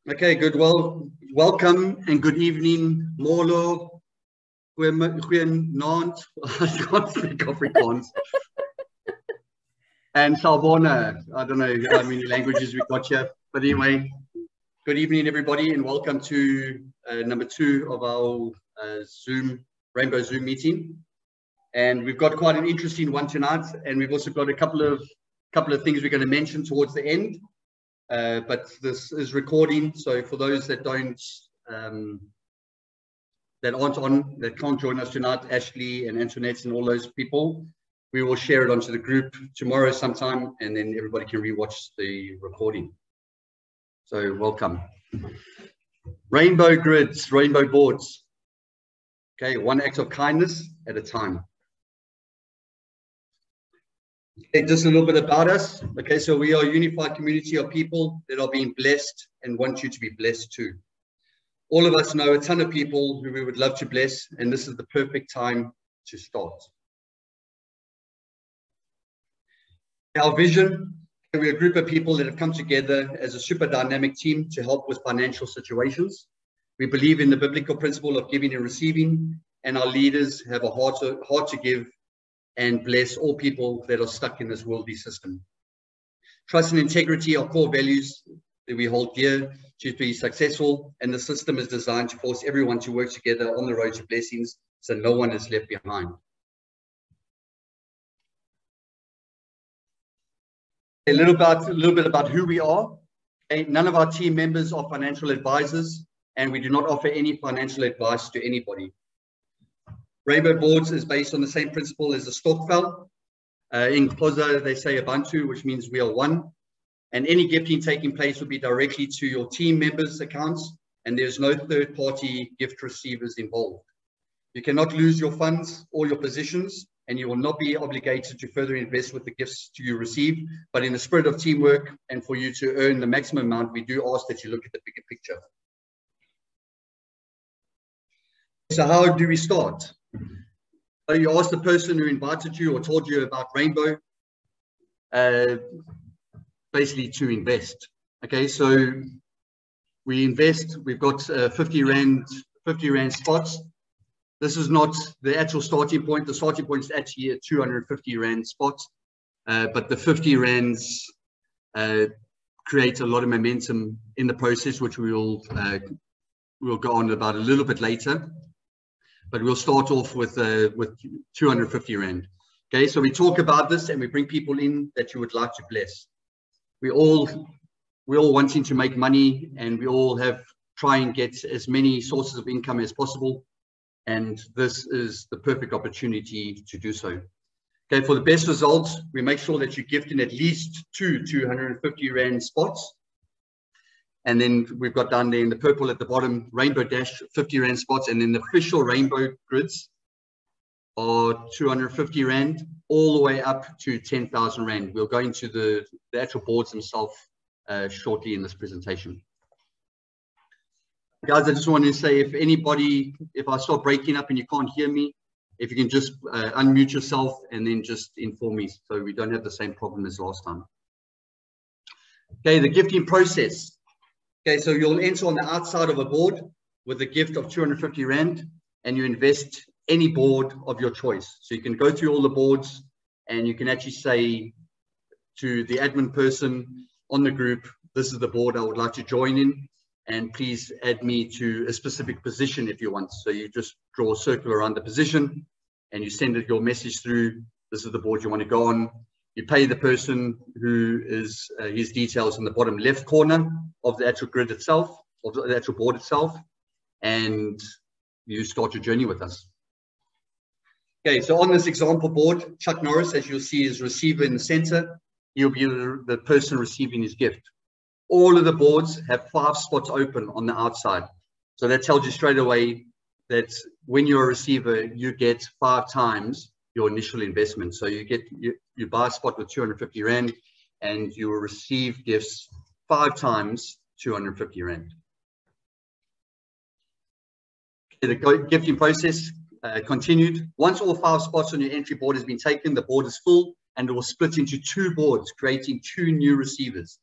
Okay, good. Well, welcome and good evening, Molo, Goeienaand. I can't speak Afrikaans. And Salbona. I don't know how many languages we've got here. But anyway, good evening, everybody, and welcome to number 2 of our Rainbow Zoom meeting. And we've got quite an interesting one tonight, and we've also got a couple of things we're going to mention towards the end. But this is recording, so for those that don't, that can't join us tonight, Ashley and Antoinette and all those people, we will share it onto the group tomorrow sometime, and then everybody can rewatch the recording. So welcome. Rainbow grids, rainbow boards. Okay, one act of kindness at a time. Okay, just a little bit about us. Okay, so we are a unified community of people that are being blessed and want you to be blessed too. All of us know a ton of people who we would love to bless, and this is the perfect time to start. Our vision, we're a group of people that have come together as a super dynamic team to help with financial situations. We believe in the biblical principle of giving and receiving, and our leaders have a heart to give and bless all people that are stuck in this worldly system. Trust and integrity are core values that we hold dear to be successful, and the system is designed to force everyone to work together on the road to blessings so no one is left behind. A little bit about who we are. Okay, none of our team members are financial advisors, and we do not offer any financial advice to anybody. Rainbow Boards is based on the same principle as the Stokvel. In Xhosa, they say Abantu, which means we are one. And any gifting taking place will be directly to your team members' accounts, and there's no third-party gift receivers involved. You cannot lose your funds or your positions, and you will not be obligated to further invest with the gifts you receive. But in the spirit of teamwork and for you to earn the maximum amount, we do ask that you look at the bigger picture. So how do we start? So you ask the person who invited you or told you about Rainbow, basically to invest. Okay, so we invest. We've got 50 rand spots. This is not the actual starting point. The starting point is actually a 250 rand spot, but the 50 rands create a lot of momentum in the process, which we'll go on about a little bit later. But we'll start off with 250 rand. Okay, so we talk about this and we bring people in that you would like to bless. We're all wanting to make money, and we all try and get as many sources of income as possible. And this is the perfect opportunity to do so. Okay, for the best results, we make sure that you gift in at least 250 rand spots. And then we've got down there in the purple at the bottom, Rainbow Dash 50 rand spots. And then the official Rainbow grids are 250 rand, all the way up to 10,000 rand. We'll go into the actual boards themselves shortly in this presentation. Guys, I just want to say, if I start breaking up and you can't hear me, if you can just unmute yourself and then just inform me so we don't have the same problem as last time. Okay, the gifting process. Okay, so you'll enter on the outside of a board with a gift of 250 rand, and you invest any board of your choice. So you can go through all the boards, and you can actually say to the admin person on the group, this is the board I would like to join in, and please add me to a specific position if you want. So you just draw a circle around the position, and you send your message through. This is the board you want to go on. You pay the person who is his details in the bottom left corner of the actual grid itself, of the actual board itself, and you start your journey with us. Okay, so on this example board, Chuck Norris, as you'll see, is receiver in the center. He'll be the person receiving his gift. All of the boards have 5 spots open on the outside. So that tells you straight away that when you're a receiver, you get 5 times your initial investment. So you buy a spot with 250 rand, and you will receive gifts 5 times 250 rand. Okay, the gifting process continued. Once all 5 spots on your entry board has been taken, the board is full, and it will split into 2 boards, creating 2 new receivers.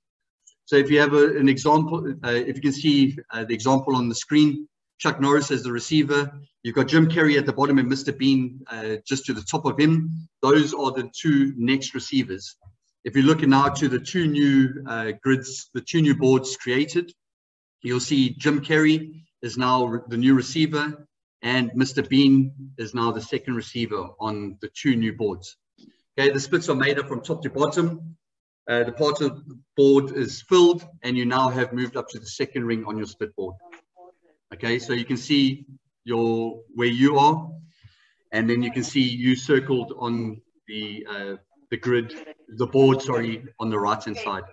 So if you have an example, if you can see the example on the screen, Chuck Norris as the receiver, you've got Jim Carrey at the bottom and Mr. Bean just to the top of him. Those are the two next receivers. If you're looking now to the two new grids, the two new boards created, you'll see Jim Carrey is now the new receiver and Mr. Bean is now the second receiver on the two new boards. Okay, the splits are made up from top to bottom. The part of the board is filled and you now have moved up to the second ring on your split board. Okay, so you can see where you are, and then you can see you circled on the grid, the board, sorry, on the right hand side.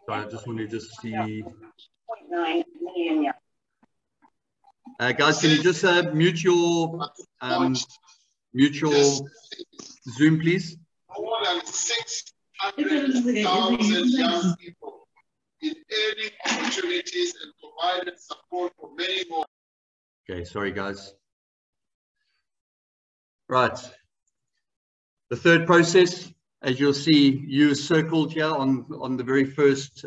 So I just want to just see. Guys, can you just mute your Zoom, please? More than 600,000 young people in earning opportunities and provided support for many more. Okay, sorry guys. Right. The third process, as you'll see, you circled here on the very first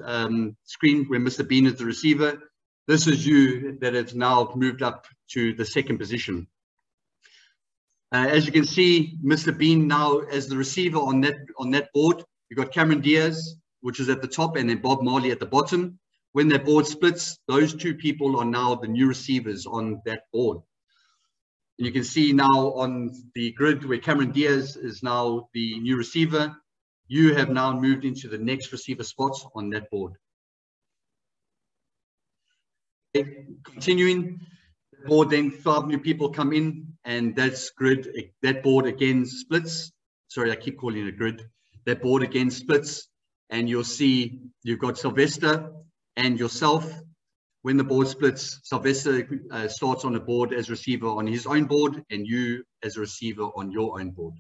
screen where Mr. Bean is the receiver. This is you that has now moved up to the second position. As you can see, Mr. Bean now as the receiver on that board. You've got Cameron Diaz, which is at the top, and then Bob Marley at the bottom. When that board splits, those two people are now the new receivers on that board. And you can see now on the grid where Cameron Diaz is now the new receiver, you have now moved into the next receiver spots on that board. Okay, continuing, the board, then 5 new people come in, and that board again splits. Sorry, I keep calling it a grid. That board again splits, and you'll see you've got Sylvester and yourself. When the board splits, Sylvester starts on the board as receiver on his own board, and you as a receiver on your own board.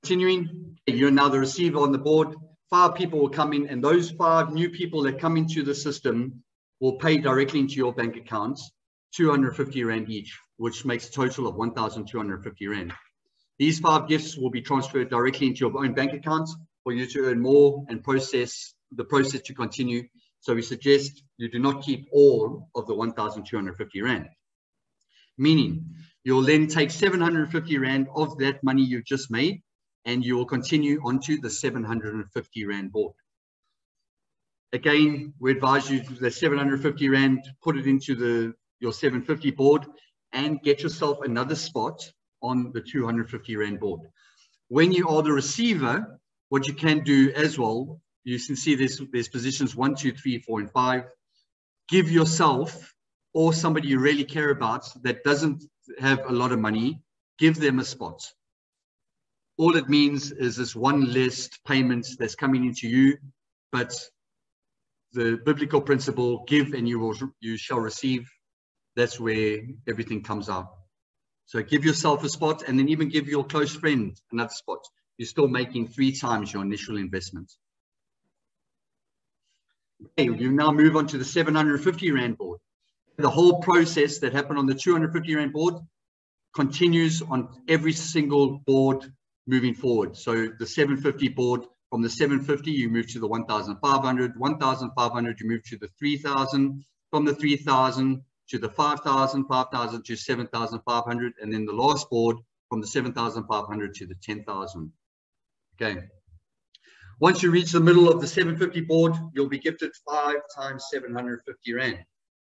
Continuing, you're now the receiver on the board. 5 people will come in, and those 5 new people that come into the system will pay directly into your bank accounts, 250 Rand each, which makes a total of 1,250 Rand. These 5 gifts will be transferred directly into your own bank account for you to earn more and the process to continue. So we suggest you do not keep all of the 1,250 Rand. Meaning, you'll then take 750 Rand of that money you just made, and you will continue onto the 750 Rand board. Again, we advise you to the 750 Rand, put it into your 750 board and get yourself another spot on the 250 Rand board. When you are the receiver, what you can do as well, you can see there's positions 1, 2, 3, 4, and 5. Give yourself or somebody you really care about that doesn't have a lot of money, give them a spot. All it means is this one less payment that's coming into you, but the biblical principle, give and you shall receive, that's where everything comes out. So give yourself a spot, and then even give your close friend another spot. You're still making 3 times your initial investment. Okay, you now move on to the 750 Rand board. The whole process that happened on the 250 Rand board continues on every single board moving forward. So the 750 board, from the 750 you move to the 1,500, 1,500 you move to the 3,000, from the 3,000 to the 5,000, 5,000 to 7,500, and then the last board from the 7,500 to the 10,000. Okay. Once you reach the middle of the 750 board, you'll be gifted 5 times 750 Rand,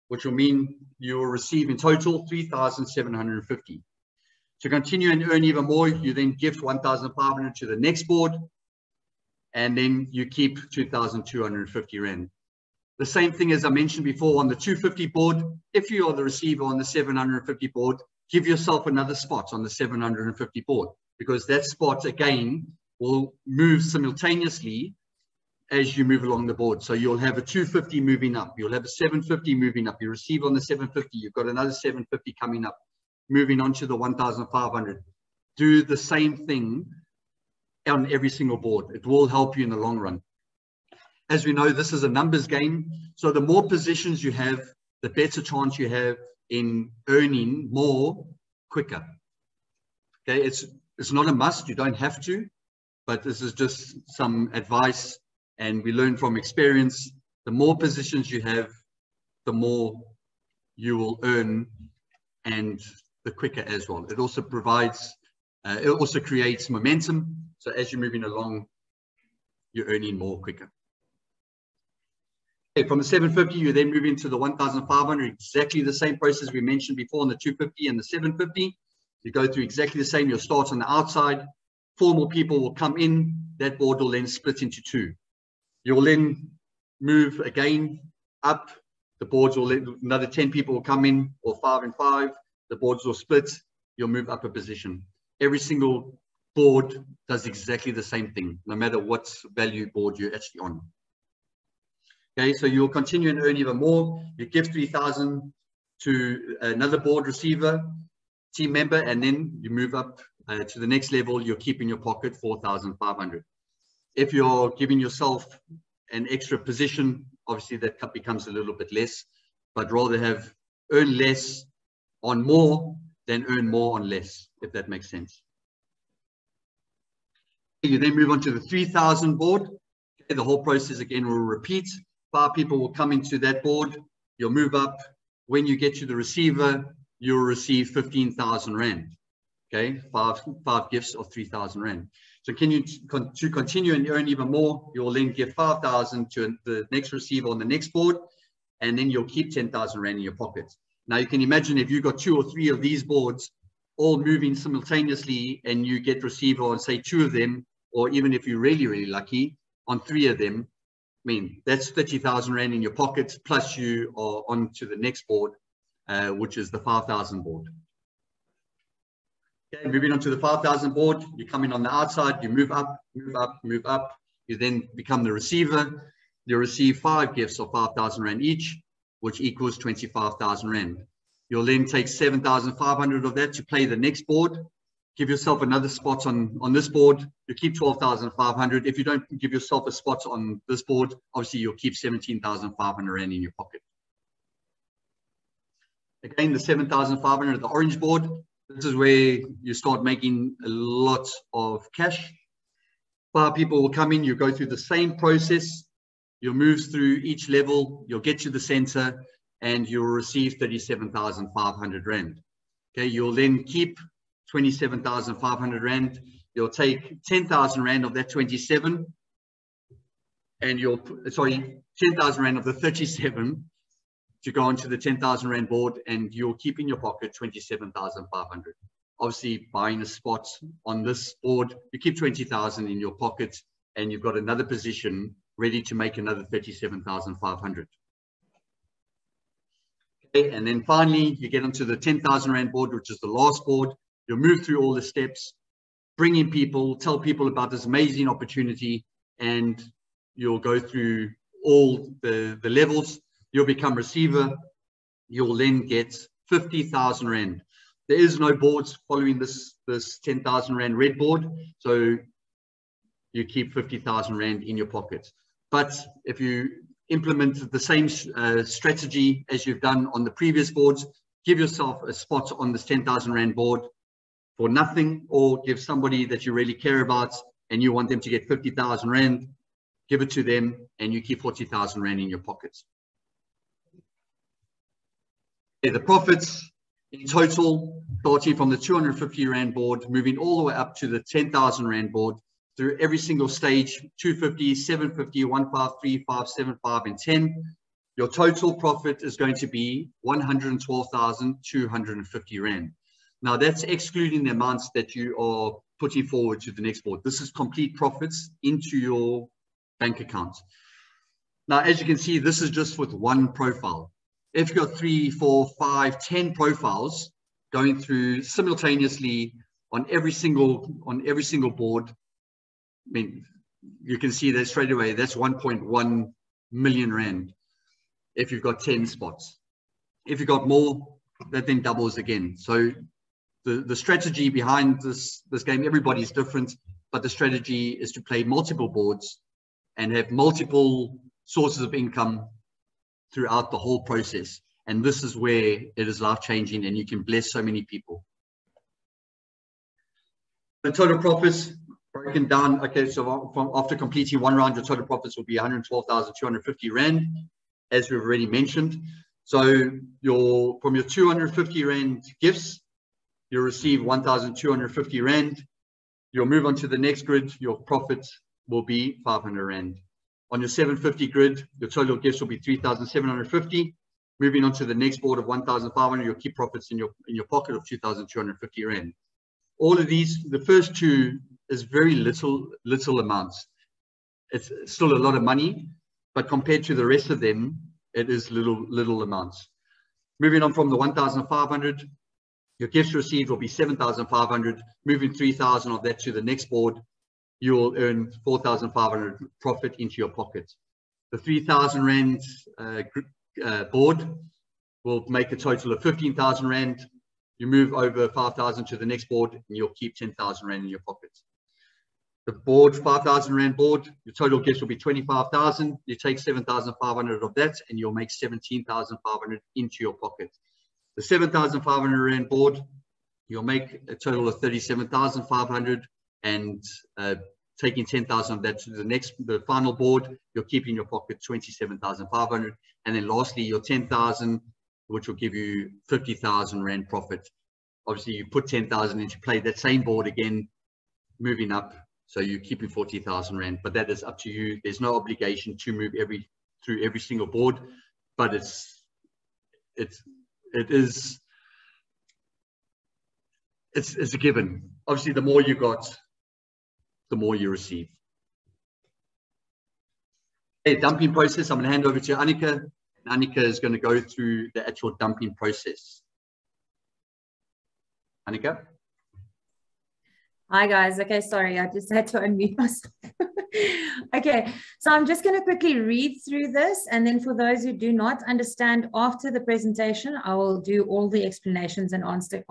which will mean you will receive in total 3,750. To continue and earn even more, you then gift 1,500 to the next board, and then you keep 2,250 Rand. The same thing as I mentioned before on the 250 board. If you are the receiver on the 750 board, give yourself another spot on the 750 board, because that spot again will move simultaneously as you move along the board. So you'll have a 250 moving up, you'll have a 750 moving up, you receive on the 750, you've got another 750 coming up, moving on to the 1,500. Do the same thing on every single board. It will help you in the long run. As we know, this is a numbers game. So the more positions you have, the better chance you have in earning more quicker. Okay, It's not a must, you don't have to, but this is just some advice, and we learn from experience. The more positions you have, the more you will earn, and the quicker as well. It also provides, it also creates momentum. So as you're moving along, you're earning more quicker. Okay, from the 750, you then move into the 1,500, exactly the same process we mentioned before on the 250 and the 750. You go through exactly the same. You'll start on the outside. 4 more people will come in. That board will then split into 2. You'll then move again up. The boards will let another 10 people will come in, or 5 and 5. The boards will split. You'll move up a position. Every single board does exactly the same thing, no matter what value board you're actually on. Okay, so you'll continue and earn even more. You give 3,000 to another board receiver, team member, and then you move up to the next level. You'll keep in your pocket 4,500. If you're giving yourself an extra position, obviously that becomes a little bit less, but rather have earn less on more than earn more on less, if that makes sense. You then move on to the 3,000 board. Okay, the whole process again will repeat. 5 people will come into that board. You'll move up. When you get to the receiver, you'll receive 15,000 Rand. Okay, five gifts of 3,000 Rand. So to continue and earn even more, you'll then give 5,000 to the next receiver on the next board, and then you'll keep 10,000 Rand in your pocket. Now you can imagine if you've got 2 or 3 of these boards all moving simultaneously, and you get receiver on say 2 of them, or even if you're really, really lucky on 3 of them, I mean, that's 30,000 Rand in your pocket, plus you are on to the next board, which is the 5,000 board. Okay, moving on to the 5,000 board, you come in on the outside, you move up, move up, move up. You then become the receiver. You receive 5 gifts of 5,000 Rand each, which equals 25,000 Rand. You'll then take 7,500 of that to play the next board. Give yourself another spot on this board. You keep 12,500. If you don't give yourself a spot on this board, obviously you'll keep 17,500 Rand in your pocket. Again, the 7,500, the orange board, this is where you start making a lot of cash. 5 people will come in, you go through the same process. You'll move through each level, you'll get to the center, and you'll receive 37,500 Rand. Okay, you'll then keep 27,500 Rand. You'll take 10,000 Rand of that 27, and 10,000 Rand of the 37 to go onto the 10,000 Rand board, and you'll keep in your pocket 27,500. Obviously, buying a spot on this board, you keep 20,000 in your pocket, and you've got another position ready to make another 37,500. Okay, and then finally, you get onto the 10,000 Rand board, which is the last board. You'll move through all the steps, bring in people, tell people about this amazing opportunity, and you'll go through all the levels. You'll become receiver. You'll then get 50,000 Rand. There is no boards following this 10,000 Rand red board, so you keep 50,000 Rand in your pocket. But if you implement the same strategy as you've done on the previous boards, give yourself a spot on this 10,000 Rand board for nothing, or give somebody that you really care about and you want them to get 50,000 Rand, give it to them, and you keep 40,000 Rand in your pockets. Okay, the profits in total, starting from the 250 Rand board, moving all the way up to the 10,000 Rand board, through every single stage, 250, 750, 153, 575, and 10. Your total profit is going to be 112,250 Rand. Now that's excluding the amounts that you are putting forward to the next board. This is complete profits into your bank account. Now, as you can see, this is just with one profile. If you've got 3, 4, 5, 10 profiles going through simultaneously on every single board, I mean, you can see that straight away, that's 1.1 million Rand if you've got 10 spots. If you've got more, that then doubles again. So the strategy behind this game, everybody's different, but the strategy is to play multiple boards and have multiple sources of income throughout the whole process. And this is where it is life-changing, and you can bless so many people. The total profits broken down. Okay, so after completing one round, your total profits will be 112,250 Rand, as we've already mentioned. So from your 250 Rand gifts, you'll receive 1,250 Rand. You'll move on to the next grid. Your profits will be 500 Rand. On your 750 grid, your total gifts will be 3,750. Moving on to the next board of 1,500, you'll keep profits in your pocket of 2,250 Rand. All of these, the first two is very little amounts. It's still a lot of money, but compared to the rest of them, it is little amounts. Moving on from the 1,500, your gifts received will be 7,500. Moving 3,000 of that to the next board, you will earn 4,500 profit into your pocket. The 3,000 Rand board will make a total of 15,000 Rand. You move over 5,000 to the next board and you'll keep 10,000 Rand in your pocket. The board, 5,000 Rand board, your total gifts will be 25,000. You take 7,500 of that and you'll make 17,500 into your pocket. The 7,500 Rand board, you'll make a total of 37,500 and taking 10,000 of that to the final board, you'll keep in your pocket 27,500. And then lastly, your 10,000, which will give you 50,000 Rand profit. Obviously, you put 10,000 into play, that same board again, moving up. So you're keeping 40,000 Rand, but that is up to you. There's no obligation to move through every single board, but it's a given. Obviously, the more you got, the more you receive. Okay, dumping process. I'm going to hand over to Annika. Annika is going to go through the actual dumping process. Annika? Hi guys. Okay, sorry, I just had to unmute myself. Okay, so I'm just going to quickly read through this, and then for those who do not understand after the presentation, I will do all the explanations and answer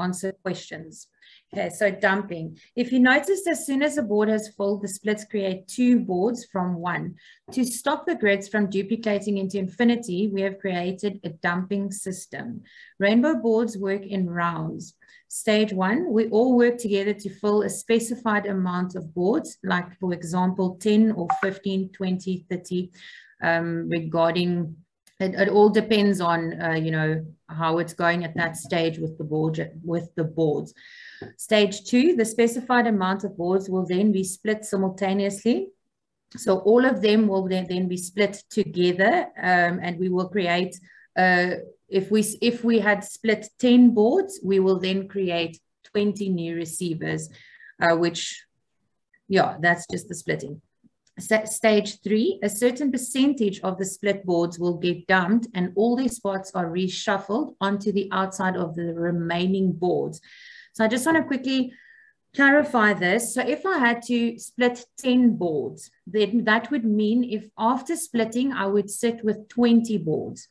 questions. Okay, so dumping. If you notice, as soon as a board has filled, the splits create two boards from one. To stop the grids from duplicating into infinity, we have created a dumping system. Rainbow boards work in rounds. Stage one, we all work together to fill a specified amount of boards, like for example, 10 or 15, 20, 30, regarding, it all depends on, you know, how it's going at that stage with the boards. Stage two, the specified amount of boards will then be split simultaneously. So all of them will then be split together, and we will create, if we had split 10 boards, we will then create 20 new receivers, which, yeah, that's just the splitting. Stage three, a certain percentage of the split boards will get dumped and all their spots are reshuffled onto the outside of the remaining boards. So I just want to quickly clarify this. So if I had to split 10 boards, then that would mean if after splitting, I would sit with 20 boards.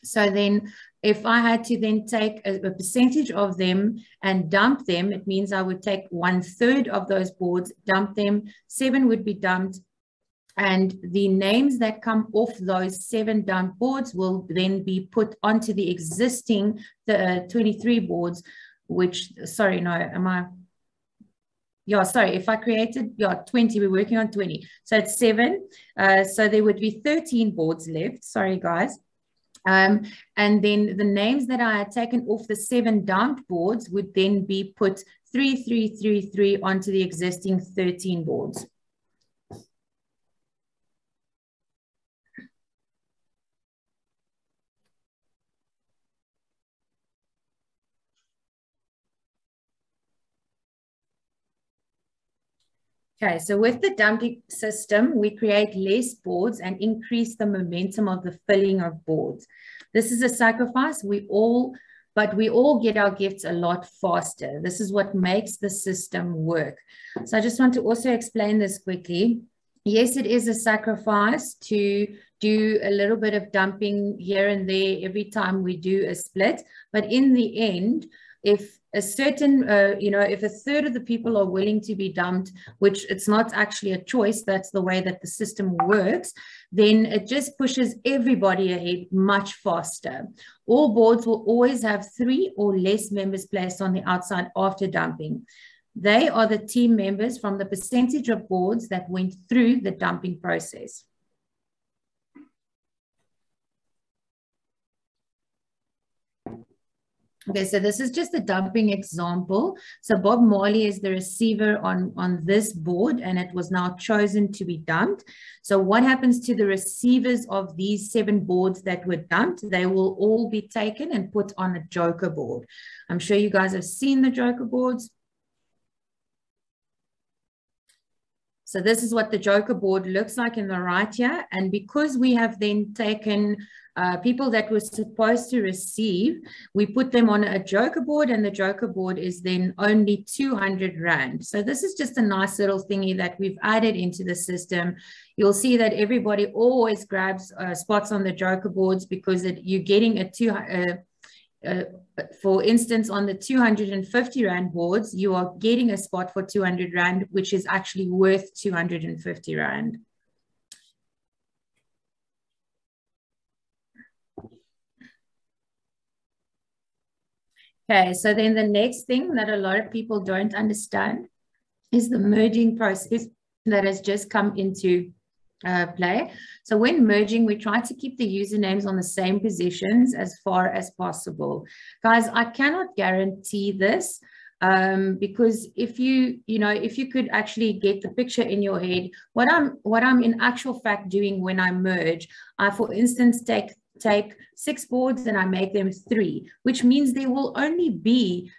So then if I had to then take a percentage of them and dump them, it means I would take 1/3 of those boards, dump them, 7 would be dumped, and the names that come off those 7 dumped boards will then be put onto the existing 23 boards, which, sorry, no, am I? Yeah, sorry, if I created, yeah, 20, we're working on 20. So it's 7. So there would be 13 boards left. Sorry, guys. And then the names that I had taken off the 7 dumped boards would then be put 3, 3, 3, 3 onto the existing 13 boards. Okay, so with the dumping system, we create less boards and increase the momentum of the filling of boards. This is a sacrifice. But we all get our gifts a lot faster. This is what makes the system work. So I just want to also explain this quickly. Yes, it is a sacrifice to do a little bit of dumping here and there every time we do a split. But in the end, if a certain, if 1/3 of the people are willing to be dumped, which it's not actually a choice, that's the way that the system works, then it just pushes everybody ahead much faster. All boards will always have 3 or less members placed on the outside after dumping. They are the team members from the percentage of boards that went through the dumping process. Okay, so this is just a dumping example. So Bob Marley is the receiver on this board, and it was now chosen to be dumped. So what happens to the receivers of these 7 boards that were dumped? They will all be taken and put on a joker board. I'm sure you guys have seen the joker boards. So this is what the joker board looks like in the right here. And because we have then taken people that were supposed to receive, we put them on a joker board, and the joker board is then only 200 Rand. So this is just a nice little thingy that we've added into the system. You'll see that everybody always grabs spots on the joker boards because you're getting for instance, on the 250 Rand boards, you are getting a spot for 200 Rand, which is actually worth 250 Rand. Okay, so then the next thing that a lot of people don't understand is the merging process that has just come into play. So when merging, we try to keep the usernames on the same positions as far as possible. Guys, I cannot guarantee this because if you could actually get the picture in your head, what I'm in actual fact doing when I merge, I, for instance, take 6 boards and I make them 3, which means there will only be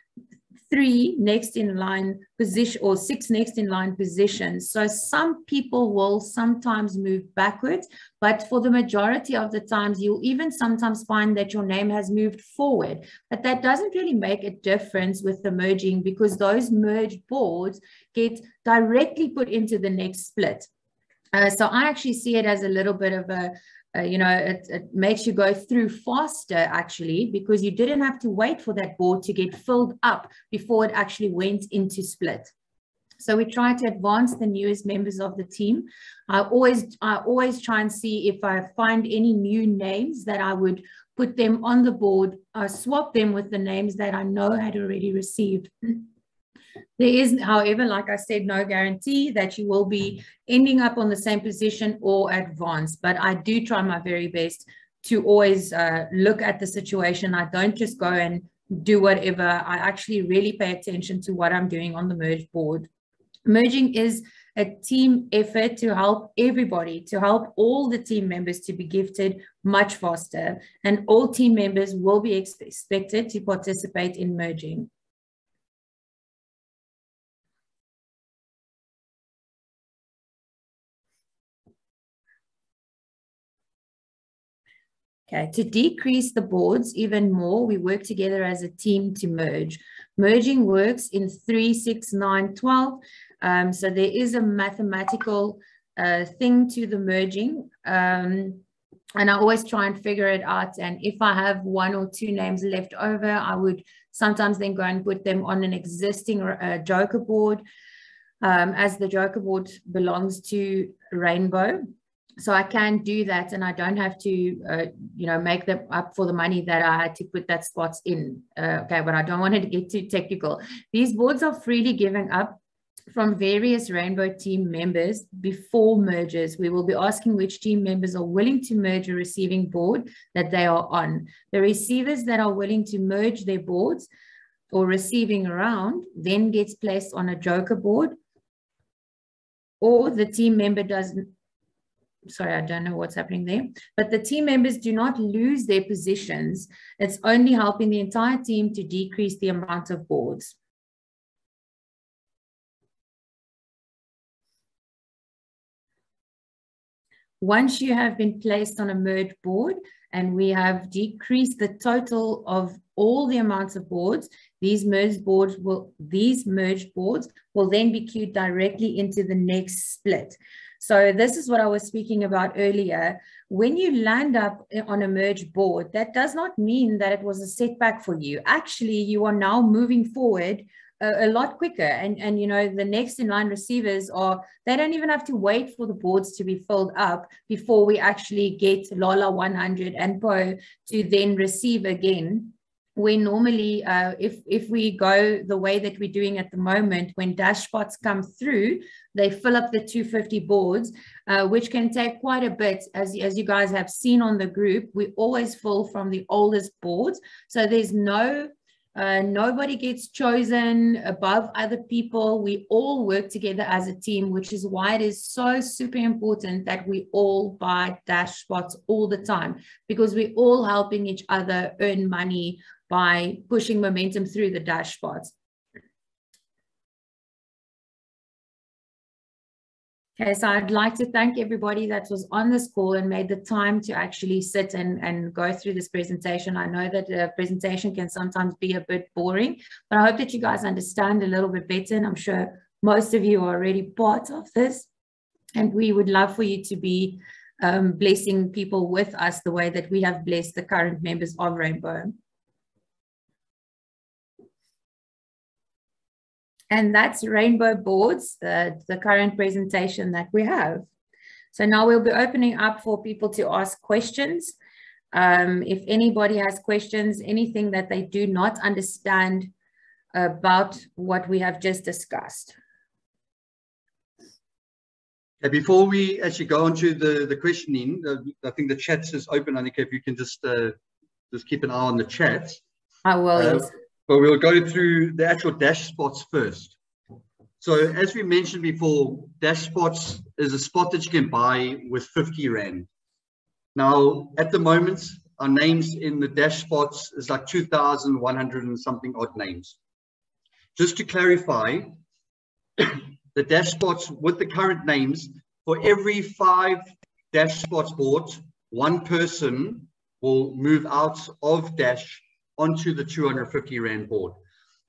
3 next in line position or 6 next in line positions. So some people will sometimes move backwards, but for the majority of the times, you'll even sometimes find that your name has moved forward. But that doesn't really make a difference with the merging because those merged boards get directly put into the next split. So I actually see it as a little bit of a it makes you go through faster actually, because you didn't have to wait for that board to get filled up before it actually went into split. So we try to advance the newest members of the team. I always try and see if I find any new names that I would put them on the board, swap them with the names that I know had already received. There is, however, like I said, no guarantee that you will be ending up on the same position or advance, but I do try my very best to always look at the situation. I don't just go and do whatever. I actually really pay attention to what I'm doing on the merge board. Merging is a team effort to help everybody, to help all the team members to be gifted much faster, and all team members will be expected to participate in merging. Okay, to decrease the boards even more, we work together as a team to merge. Merging works in 3, 6, 9, 12. So there is a mathematical thing to the merging. And I always try and figure it out. And if I have 1 or 2 names left over, I would sometimes then go and put them on an existing joker board, as the joker board belongs to Rainbow. So I can do that, and I don't have to, make them up for the money that I had to put that spots in. Okay, but I don't want to get too technical. These boards are freely given up from various Rainbow team members before mergers. We will be asking which team members are willing to merge a receiving board that they are on. The receivers that are willing to merge their boards or receiving around then gets placed on a joker board, or the team member doesn't. Sorry, I don't know what's happening there, but the team members do not lose their positions. It's only helping the entire team to decrease the amount of boards. Once you have been placed on a merge board and we have decreased the total of all the amounts of boards, these merged boards will then be queued directly into the next split. So this is what I was speaking about earlier. When you land up on a merge board, that does not mean that it was a setback for you. Actually, you are now moving forward a lot quicker. And the next in line receivers they don't even have to wait for the boards to be filled up before we actually get Lola 100 and Po to then receive again. where normally if we go the way that we're doing at the moment, when dash spots come through, they fill up the 250 boards, which can take quite a bit. As you guys have seen on the group, we always fill from the oldest boards. So there's nobody gets chosen above other people. We all work together as a team, which is why it is so super important that we all buy dash spots all the time, because we're all helping each other earn money by pushing momentum through the dash spots. Okay, so I'd like to thank everybody that was on this call and made the time to actually sit and go through this presentation. I know that the presentation can sometimes be a bit boring, but I hope that you guys understand a little bit better, and I'm sure most of you are already part of this, and we would love for you to be blessing people with us the way that we have blessed the current members of Rainbow. And that's Rainbow Boards, the current presentation that we have. So now we'll be opening up for people to ask questions. If anybody has questions, anything that they do not understand about what we have just discussed. Before we actually go on to the questioning, I think the chat is open, Annika, if you can just keep an eye on the chat. I will, yes. But we'll go through the actual dash spots first. So as we mentioned before, dash spots is a spot that you can buy with 50 Rand. Now, at the moment, our names in the dash spots is like 2,100 and something odd names. Just to clarify, the dash spots with the current names, for every 5 dash spots bought, one person will move out of dash onto the 250 Rand board.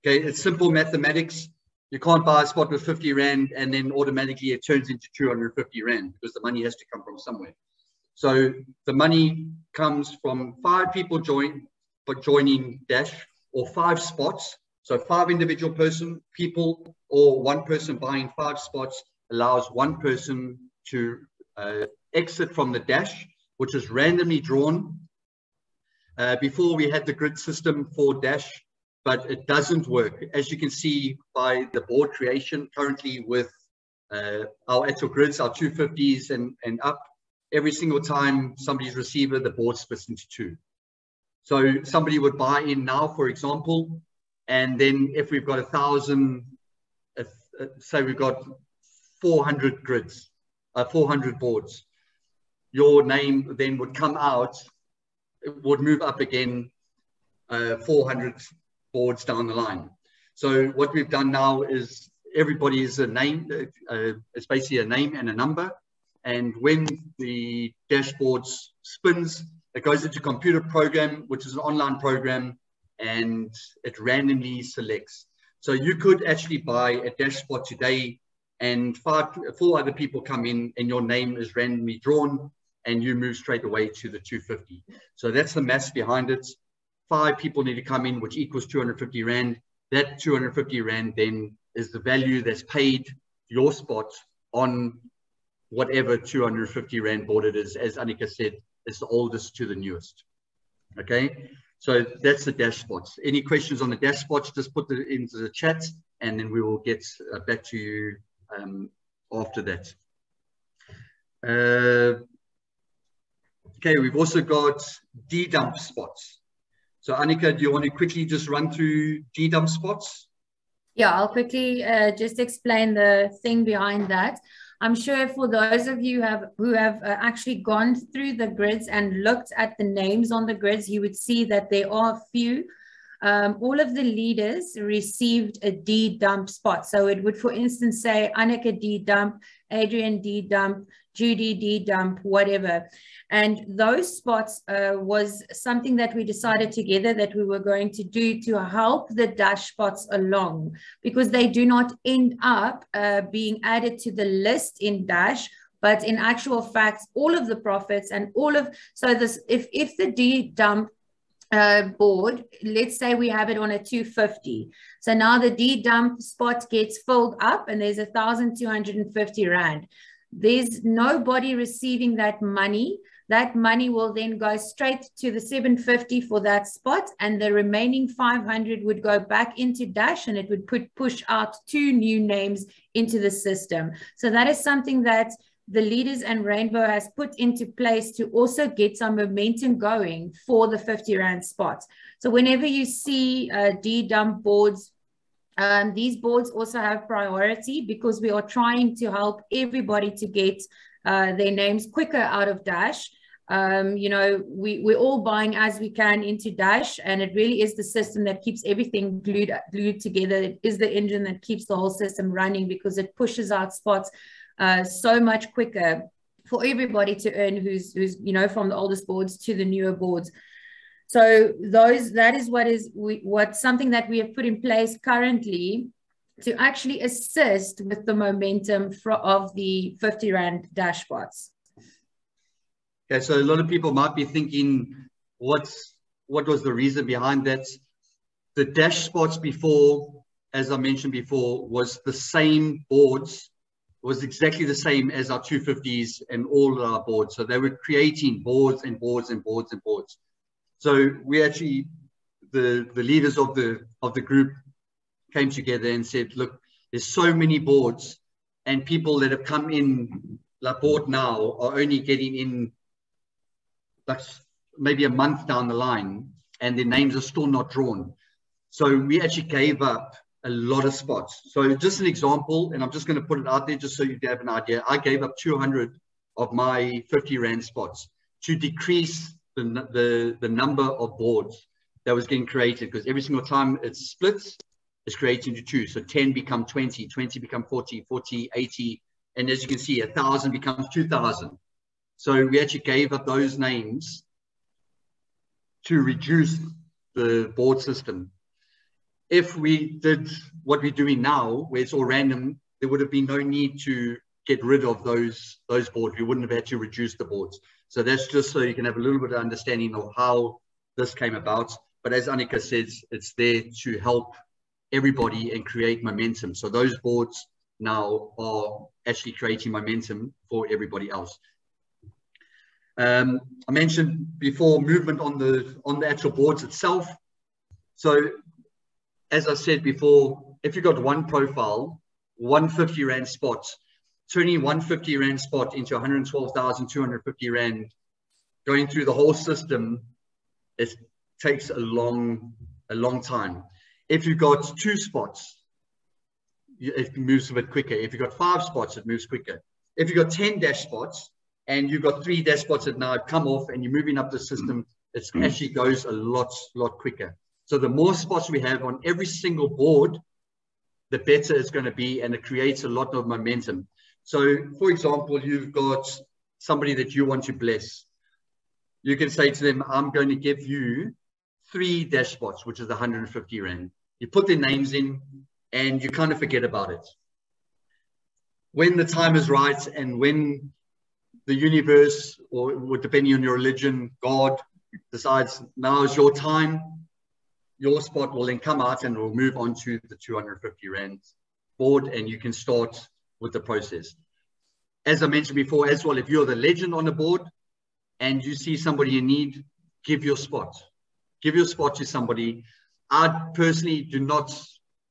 Okay, it's simple mathematics. You can't buy a spot with 50 Rand and then automatically it turns into 250 Rand, because the money has to come from somewhere. So the money comes from 5 people joining dash, or 5 spots. So 5 individual people, or one person buying 5 spots allows one person to exit from the dash, which is randomly drawn. Before we had the grid system for dash, but it doesn't work. As you can see by the board creation currently with our actual grids, our 250s and up, every single time somebody's receiver, the board splits into 2. So somebody would buy in now, for example, and then if we've got 1,000, say we've got 400 grids, 400 boards, your name then would come out, it would move up again 400 boards down the line. So what we've done now is everybody is a name, it's basically a name and a number. And when the dashboard spins, it goes into a computer program, which is an online program, and it randomly selects. So you could actually buy a dash spot today and 4 other people come in and your name is randomly drawn and you move straight away to the 250. So that's the maths behind it. 5 people need to come in, which equals 250 Rand. That 250 Rand then is the value that's paid your spot on whatever 250 Rand board it is. As Annika said, it's the oldest to the newest. Okay, so that's the dash spots. Any questions on the dash spots, just put it into the chat and then we will get back to you after that. Okay, we've also got D-dump spots. So Annika, do you want to quickly just run through D-dump spots? Yeah, I'll quickly just explain the thing behind that. I'm sure for those of you who have actually gone through the grids and looked at the names on the grids, you would see that there are a few. All of the leaders received a D-dump spot. So it would, for instance, say Annika D-dump, Adrian D-dump, Judy D-dump, whatever. And those spots was something that we decided together that we were going to do to help the dash spots along, because they do not end up being added to the list in dash, but in actual fact, all of the profits and all of, so this, if the D-dump board, let's say we have it on a 250. So now the D-dump spot gets filled up and there's 1,250 Rand. There's nobody receiving that money that money will then go straight to the 750 for that spot, and the remaining 500 would go back into Dash, and it would push out 2 new names into the system. So that is something that the Leaders and Rainbow has put into place to also get some momentum going for the 50 Rand spots. So whenever you see D-dump boards, these boards also have priority because we are trying to help everybody to get their names quicker out of Dash. You know, we're all buying as we can into Dash, and it really is the system that keeps everything glued together. It is the engine that keeps the whole system running because it pushes out spots so much quicker for everybody to earn who's you know, from the oldest boards to the newer boards. So that is what's something that we have put in place currently to actually assist with the momentum of the 50 Rand Dash spots. Okay, so a lot of people might be thinking, what was the reason behind that? The Dash spots before, as I mentioned before, was the same boards, was exactly the same as our 250s and all our boards. So they were creating boards and boards and boards and boards. So we actually, the leaders of the group came together and said, look, there's so many boards, and people that have come in like board now are only getting in like maybe a month down the line, and their names are still not drawn. So we actually gave up a lot of spots. So just an example, and I'm just going to put it out there just so you have an idea. I gave up 200 of my 50 Rand spots to decrease the number of boards that was getting created, because every single time it splits, it's created into 2. So 10 become 20, 20 become 40, 40, 80. And as you can see, 1,000 becomes 2,000. So we actually gave up those names to reduce the board system. If we did what we're doing now, where it's all random, there would have been no need to get rid of those boards. We wouldn't have had to reduce the boards. So that's just so you can have a little bit of understanding of how this came about. But as Annika says, it's there to help everybody and create momentum. So those boards now are actually creating momentum for everybody else. I mentioned before movement on the actual boards itself. So as I said before, if you've got one profile, 150 Rand spot, turning 150 Rand spot into 112,250 Rand, going through the whole system, it takes a long time. If you've got 2 spots, it moves a bit quicker. If you've got 5 spots, it moves quicker. If you've got 10 Dash spots and you've got 3 Dash spots that now have come off and you're moving up the system, it actually goes a lot quicker. So the more spots we have on every single board, the better it's going to be, and it creates a lot of momentum. So, for example, you've got somebody that you want to bless. You can say to them, I'm going to give you 3 Dash spots, which is 150 Rand. You put their names in and you kind of forget about it. When the time is right and when the universe, or depending on your religion, God decides now is your time, your spot will then come out and will move on to the 250 Rand board, and you can start with the process. As I mentioned before as well, if you're the legend on the board and you see somebody in need, give your spot. Give your spot to somebody. I personally do not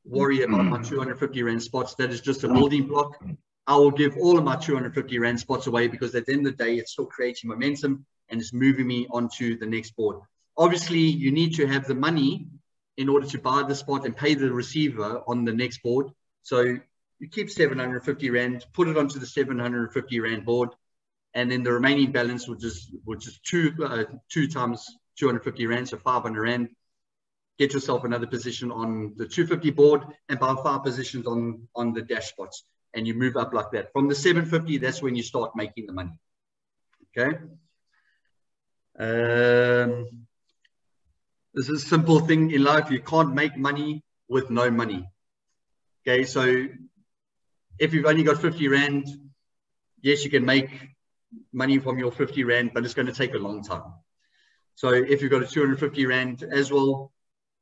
worry about my 250 Rand spots. That is just a building block. I will give all of my 250 Rand spots away, because at the end of the day, it's still creating momentum and it's moving me onto the next board. Obviously, you need to have the money in order to buy the spot and pay the receiver on the next board. So you keep 750 Rand, put it onto the 750 Rand board, and then the remaining balance, which is 2 times 250 Rand, so 500 Rand. Get yourself another position on the 250 board and buy 5 positions on the Dash spots, and you move up like that. From the 750, that's when you start making the money. Okay. This is a simple thing in life. You can't make money with no money. Okay, so if you've only got 50 Rand, yes, you can make money from your 50 Rand, but it's going to take a long time. So if you've got a 250 Rand as well,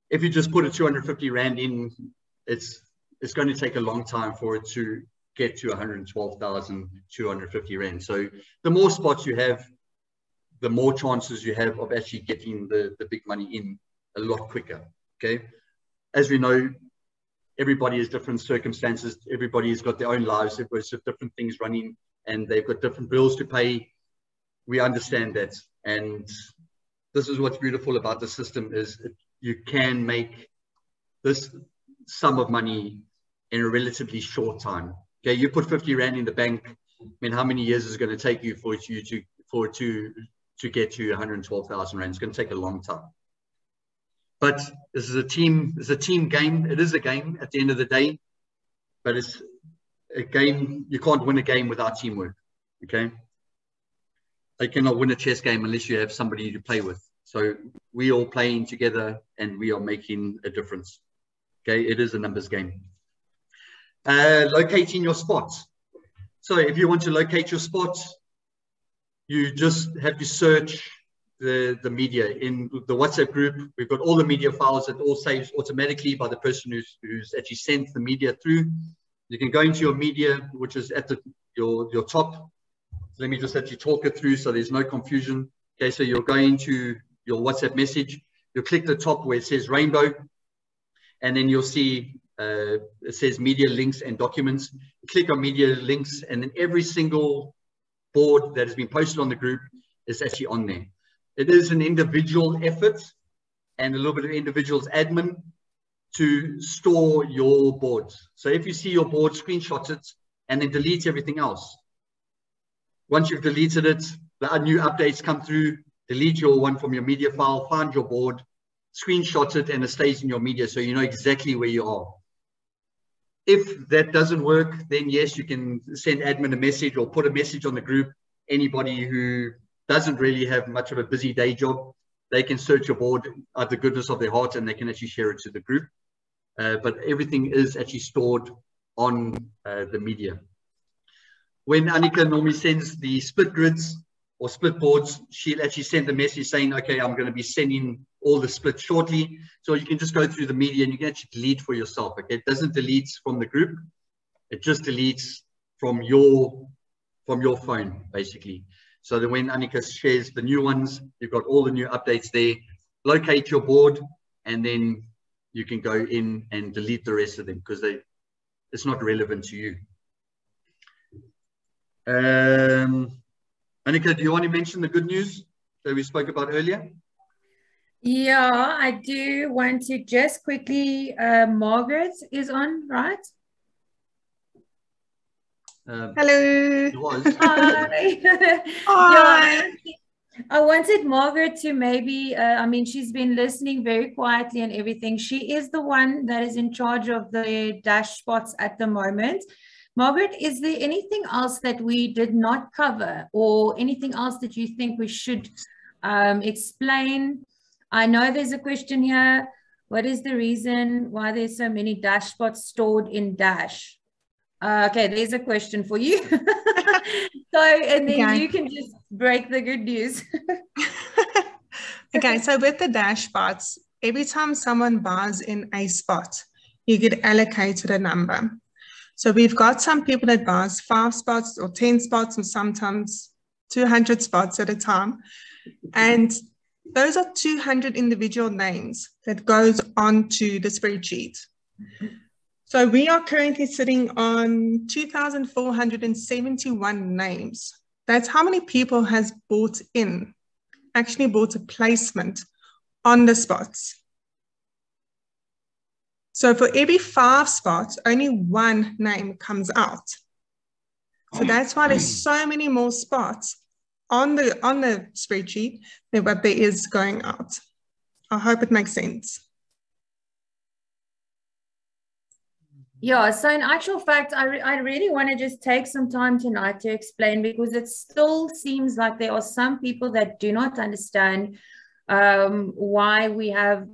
if you just put a 250 Rand in, it's going to take a long time for it to get to 112,250 Rand. So the more spots you have, the more chances you have of actually getting the big money in a lot quicker. Okay. As we know, everybody has different circumstances. Everybody's got their own lives. Everybody's got different things running and they've got different bills to pay. We understand that. And this is what's beautiful about the system is you can make this sum of money in a relatively short time. Okay, you put 50 Rand in the bank. I mean, how many years is it going to take you for it to get to 112,000 Rand? It's going to take a long time. But this is a team game. It is a game at the end of the day, but it's a game. You can't win a game without teamwork. Okay. You cannot win a chess game unless you have somebody to play with. So we all playing together and we are making a difference. Okay. It is a numbers game. Locating your spots. So if you want to locate your spots, you just have to search the media in the WhatsApp group. We've got all the media files that all saves automatically by the person who's actually sent the media through. You can go into your media, which is at your top. Let me just actually talk it through so there's no confusion. Okay, so you're going to your WhatsApp message. You'll click the top where it says rainbow, and then you'll see it says media links and documents. You click on media links, and then every single board that has been posted on the group is actually on there. It is an individual effort and a little bit of individual's admin to store your boards. So if you see your board, screenshot it and then delete everything else. Once you've deleted it, the new updates come through, delete your one from your media file, find your board, screenshot it, and it stays in your media so you know exactly where you are. If that doesn't work, then yes, you can send admin a message or put a message on the group. Anybody who doesn't really have much of a busy day job, they can search your board out of the goodness of their heart and they can actually share it to the group. But everything is actually stored on the media. When Annika normally sends the split grids or split boards, she'll actually send a message saying, okay, I'm going to be sending all the splits shortly. So you can just go through the media and you can actually delete for yourself. Okay, it doesn't delete from the group. It just deletes from your phone, basically. So that when Annika shares the new ones, you've got all the new updates there. Locate your board, and then you can go in and delete the rest of them because it's not relevant to you. Annika, do you want to mention the good news that we spoke about earlier? Yeah, I do want to just quickly, Margaret is on, right? Hello. Hi. Hi. Yeah, I wanted Margaret to maybe, I mean, she's been listening very quietly and everything. She is the one that is in charge of the dash spots at the moment. Margaret, is there anything else that we did not cover or anything else that you think we should explain? I know there's a question here. What is the reason why there's so many dash spots stored in dash? Okay, there's a question for you. So, and then you can just break the good news. Okay, so with the dash spots, every time someone buys in a spot, you get allocated a number. So we've got some people that buys 5 spots or 10 spots or sometimes 200 spots at a time. And those are 200 individual names that goes onto the spreadsheet. So we are currently sitting on 2,471 names. That's how many people has bought in, actually bought a placement on the spots. So for every 5 spots, only 1 name comes out. So that's why there's so many more spots on the spreadsheet than what there is going out. I hope it makes sense. Yeah, so in actual fact, I really want to just take some time tonight to explain, because it still seems like there are some people that do not understand why we have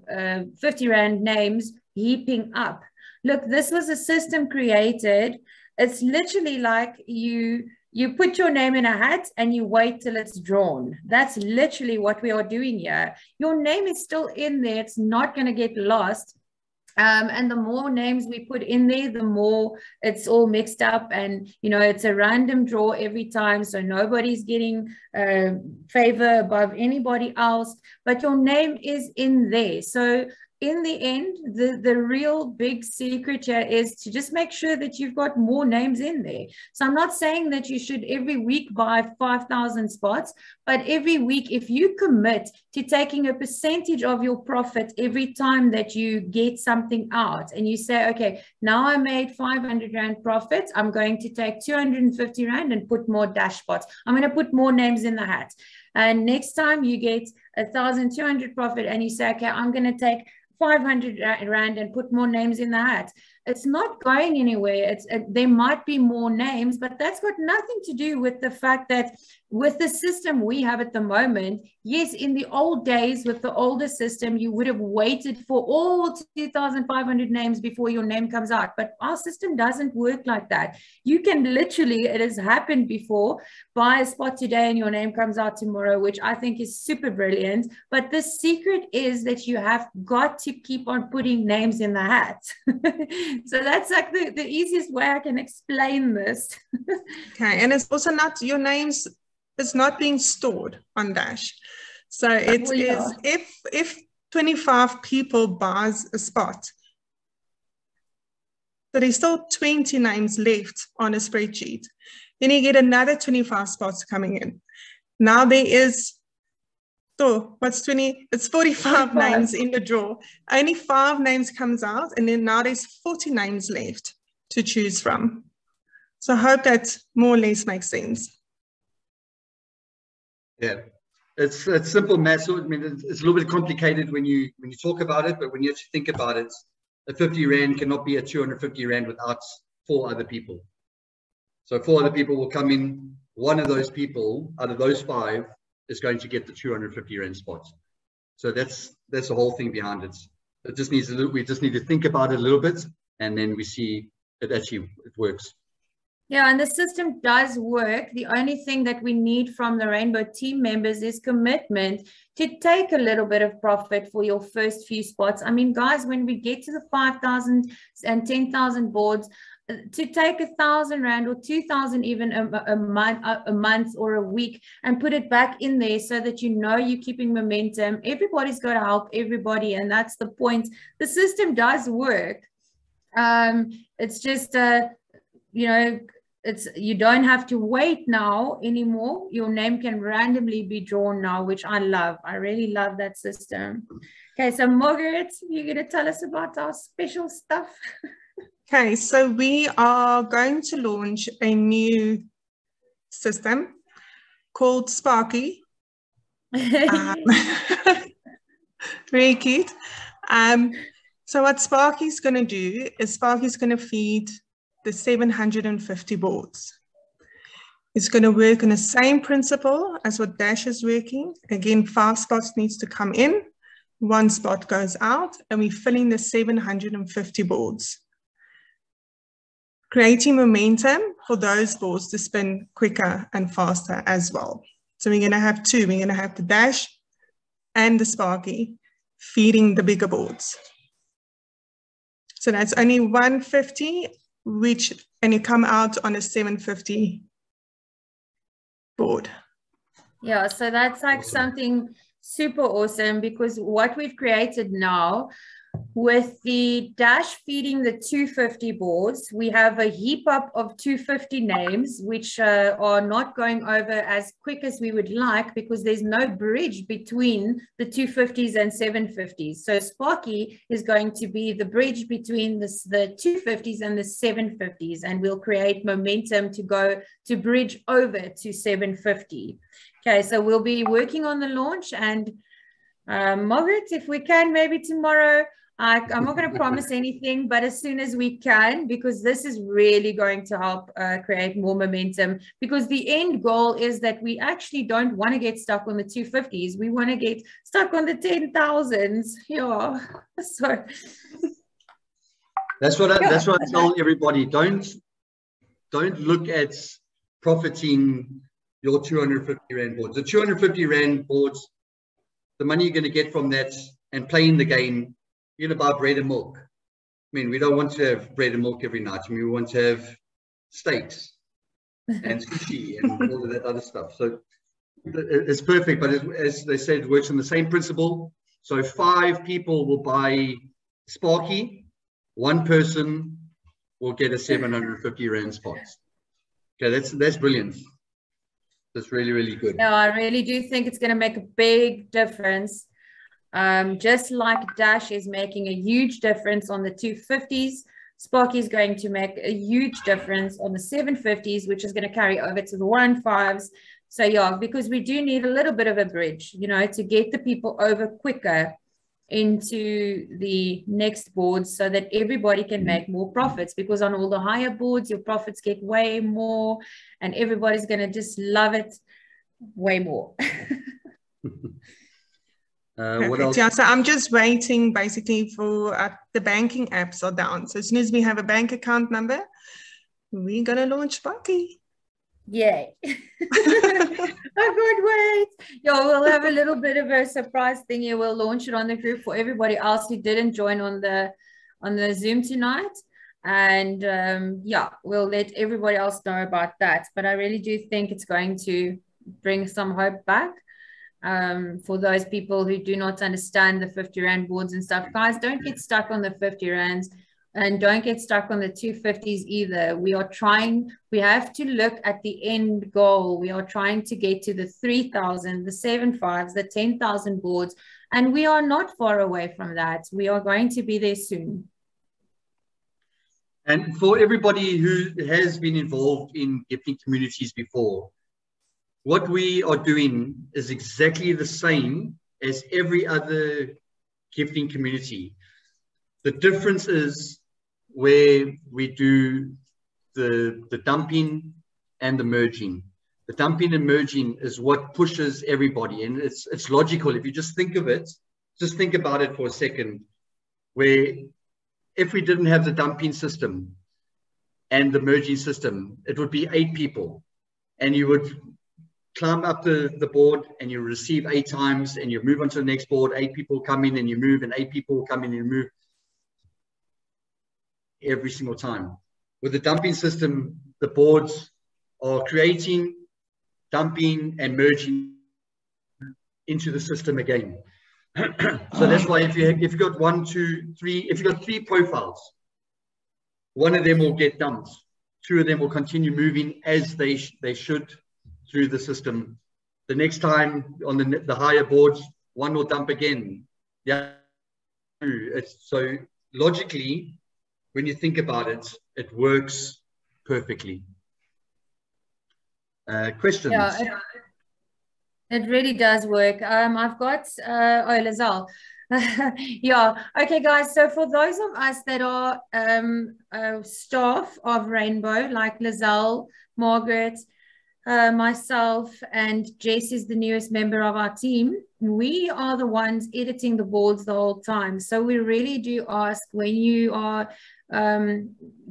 50 Rand names heaping up. Look, this was a system created. It's literally like you put your name in a hat and you wait till it's drawn. That's literally what we are doing here. Your name is still in there. It's not going to get lost. And the more names we put in there, the more it's all mixed up. And, you know, it's a random draw every time. So nobody's getting favor above anybody else, but your name is in there. So in the end, the real big secret here is to just make sure that you've got more names in there. So I'm not saying that you should every week buy 5,000 spots, but every week, if you commit to taking a percentage of your profit every time that you get something out, and you say, okay, now I made 500 Rand profit, I'm going to take 250 Rand and put more dash spots. I'm going to put more names in the hat. And next time you get 1,200 profit and you say, okay, I'm going to take 500 Rand and put more names in the hat. It's not going anywhere. There might be more names, but that's got nothing to do with the fact that with the system we have at the moment, yes, in the old days with the older system, you would have waited for all 2,500 names before your name comes out. But our system doesn't work like that. You can literally, it has happened before, buy a spot today and your name comes out tomorrow, which I think is super brilliant. But the secret is that you have got to keep on putting names in the hat. So that's like the easiest way I can explain this. Okay, and it's also not, your names is not being stored on Dash. So it is, if 25 people buys a spot, so there's still 20 names left on a spreadsheet. Then you get another 25 spots coming in. Now there is, so what's 20? It's 45 names in the draw. Only 5 names comes out, and then now there's 40 names left to choose from. So I hope that more or less makes sense. Yeah, it's simple math. I mean, it's a little bit complicated when you talk about it, but when you actually think about it, a 50 Rand cannot be a 250 Rand without 4 other people. So 4 other people will come in. One of those people out of those 5 is going to get the 250 Rand spots. So that's the whole thing behind it. It just needs we just need to think about it a little bit, and then we see it works. Yeah, and the system does work. The only thing that we need from the Rainbow team members is commitment to take a little bit of profit for your first few spots. I mean, guys, when we get to the 5,000 and 10,000 boards, to take 1,000 Rand or 2,000 even a month or a week and put it back in there so that you know you're keeping momentum. Everybody's got to help everybody, and that's the point. The system does work. It's just, you know, you don't have to wait now anymore. Your name can randomly be drawn now, which I love. I really love that system. Okay, so Margaret, you're going to tell us about our special stuff. Okay, so we are going to launch a new system called Sparky. Very cute. So what Sparky's going to do is Sparky's going to feed the 750 boards. It's going to work on the same principle as what Dash is working. Again, 5 spots needs to come in, 1 spot goes out, and we fill in the 750 boards, creating momentum for those boards to spin quicker and faster as well. So we're going to have 2. We're going to have the Dash and the Sparky feeding the bigger boards. So that's only 150, and you come out on a 750 board. Yeah, so that's like something super awesome, because what we've created now with the Dash feeding the 250 boards, we have a heap up of 250 names, which are not going over as quick as we would like because there's no bridge between the 250s and 750s. So Sparky is going to be the bridge between the 250s and the 750s, and we'll create momentum to go to bridge over to 750. Okay, so we'll be working on the launch, and Margaret, if we can, maybe tomorrow. I'm not going to promise anything, but as soon as we can, because this is really going to help create more momentum, because the end goal is that we actually don't want to get stuck on the 250s. We want to get stuck on the 10,000s. Yeah. So that's what I tell everybody. Don't look at profiting your 250 Rand boards. The 250 Rand boards, the money you're going to get from that and playing the game, you're going to buy bread and milk. mean, we don't want to have bread and milk every night. I mean, we want to have steaks and sushi and all of that other stuff. So it's perfect, but as they said, it works on the same principle. So 5 people will buy Sparky, 1 person will get a 750 Rand spot. Okay, that's brilliant. That's really, really good. No, I really do think it's going to make a big difference. Just like Dash is making a huge difference on the 250s, Sparky is going to make a huge difference on the 750s, which is going to carry over to the 115s. So yeah, because we do need a little bit of a bridge, you know, to get the people over quicker into the next boards so that everybody can make more profits, because on all the higher boards, your profits get way more and everybody's going to just love it way more. What else? Yeah, so I'm just waiting basically for the banking apps are down. So as soon as we have a bank account number, we're going to launch Sparky. Yay. I can't wait. Yeah, we'll have a little bit of a surprise thing here. We'll launch it on the group for everybody else who didn't join on the Zoom tonight. And yeah, we'll let everybody else know about that. But I really do think it's going to bring some hope back for those people who do not understand the 50 Rand boards and stuff. Guys, don't get stuck on the 50 Rands. And don't get stuck on the 250s either. We have to look at the end goal. We are trying to get to the 3,000, the 7.5s, the 10,000 boards. And we are not far away from that. We are going to be there soon. And for everybody who has been involved in gifting communities before, what we are doing is exactly the same as every other gifting community. The difference is where we do the dumping and the merging. The dumping and merging is what pushes everybody, and it's logical. If you just think of it, just think about it for a second, where if we didn't have the dumping system and the merging system, it would be 8 people, and you would climb up the board and you receive 8 times, and you move on to the next board, 8 people come in and you move, and 8 people come in and you move every single time. With the dumping system, the boards are creating, dumping, and merging into the system again. So that's why if you've got 1, 2, 3, if you've got 3 profiles, 1 of them will get dumped, 2 of them will continue moving as they should through the system. The next time on the higher boards, 1 will dump again. Yeah, so logically, when you think about it, it works perfectly. Questions? Yeah, it really does work. I've got, Lazal. Yeah, okay, guys. So for those of us that are staff of Rainbow, like Lazal, Margaret, myself, and Jess is the newest member of our team, we are the ones editing the boards the whole time. So we really do ask, when you are